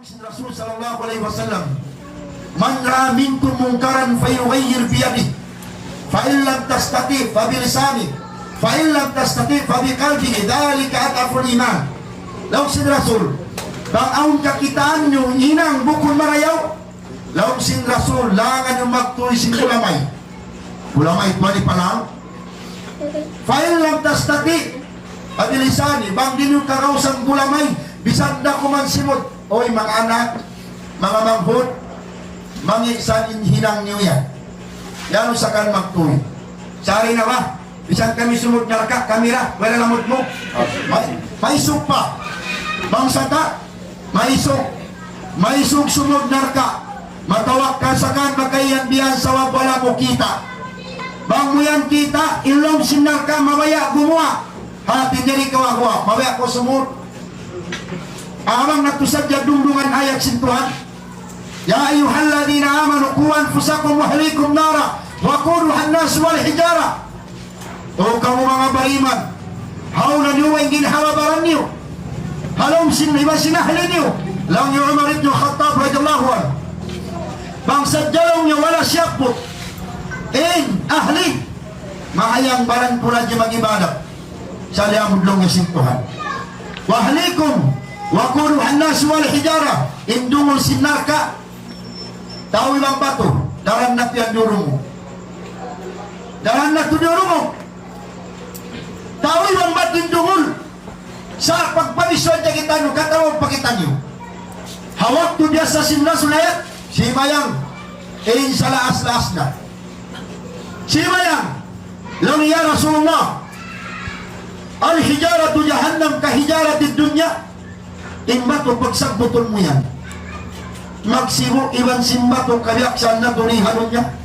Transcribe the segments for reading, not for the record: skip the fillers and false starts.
Rasul sallallahu alaihi wasallam, man ra'a minkum munkaran fayughayyir bi yadihi, fa in lam tastati fa bi lisani, fa in lam tastati fa bi qalbihi, dzalika ataful iman. Law sin Rasul, bang aun kakitaan nyo inang bukod marayaw, law sin Rasul langan yung magtuloy sin kulamay pwede pa lang. Fa in lam tastati fa bi lisani, bang din yung karausang kulamay bisan da kuman simot. Oy mga anak, mga manghod, mangisan hinang niyo yan. Yan sa kan magtuloy. Sari na ba? Bisan kami sumod na raka, kamera, wala lamot mo. Maisog pa. Bangsata, maisog sumod na raka. Matawag ka sa kan, magkayan biyan sa wala mo kita. Bang mo yan kita, ilong sinarka, mamaya gumawa. Hati diri kawawa, mamaya ko sumod. Amang natusad ya dungdungan ayat sintuhan. Ya ayyuhalladzina amanu qu anfusakum wa ahlikum nara wa quduha an-nas wal hijara. O kamu mga bariman, hauna niyo ang ginhawabaran niyo. Halom sinima sinahli niyo. Lang yung Umar ibn Khattab radhiyallahu anhu. Bangsa jalong niyo wala siyapot. Ahli mahayang baran pula di mag-ibadah. Sa liamudlong yung sintuhan. Wa ahlikum wa quduhan nas wal hijara, indungol sinarka tawi bang bato daran na pian durungo, daran na tudurungo tawi bang bato indungol sa pagpanisod niya kita nyo katawag pakita nyo hawak to dia sa sinrasulayat si mayang sa laas-laas na si mayang lang ya Rasulullah al hijaratu jahannam ka hijaratid dunya. Imbato pagsagbuton mo yan, magsibo iwan simbato kabiaksan na turihanon niya.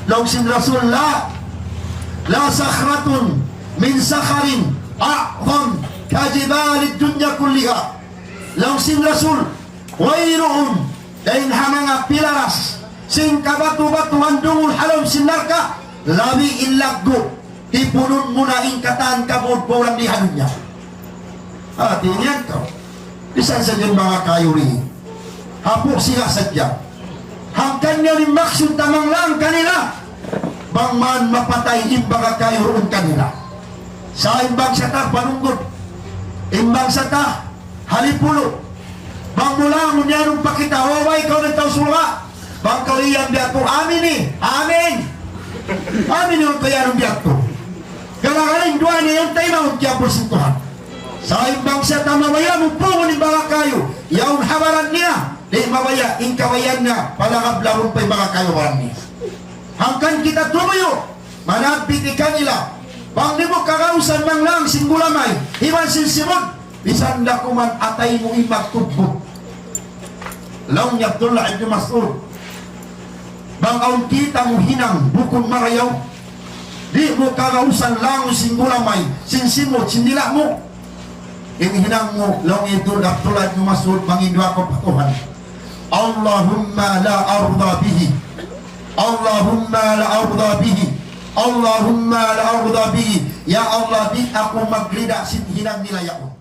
Law sin Rasul la sakhratun min sakharin a'zam kajibalid dunya kulliha. Law sin Rasul wayroon dahin hamanga pilaras sin kabatu-batuhan dungul halom sinarka labi illaggo tipunun muna ingkatan kabod pulang di hanon niya. Tingnan ko bisan sa dyan mga kayuri hapok sila sadya hanggang nyo rin maksud tamang lang kanila bang man mapatay imbang kayuroon kanila sa imbang sata panunggod imbang sata halipulo bang mula mo niya nung pakita waway ikaw na itaw sulwa bang kaliyan biyato amin amin yung kaya nung biyato galagaling doa niya yung tayo na untya porsintuhan sa ibang siya tamamaya mo po ni mga kayo yaon habaran niya di mawaya ingkawayan niya palangab-lahon pa'y mga kayo waran niya hangkan kita tumuyo manabiti kanila bang di mo kakausan mang lang singgulamay iwan sinsimod bisan na kuman atay mo imagtubot laong Abdullah ibn Mas'ud bang aun kita mo hinang bukong marayaw di mo kakausan lang singgulamay sinsimod sindila mo hinang mo long idul Abdullah ibn Mas'ud mangindwa ko patuhan Allahumma la arda bihi Allahumma la arda bihi Allahumma la arda bihi ya Allah di ako maglida sin hinang nila yaon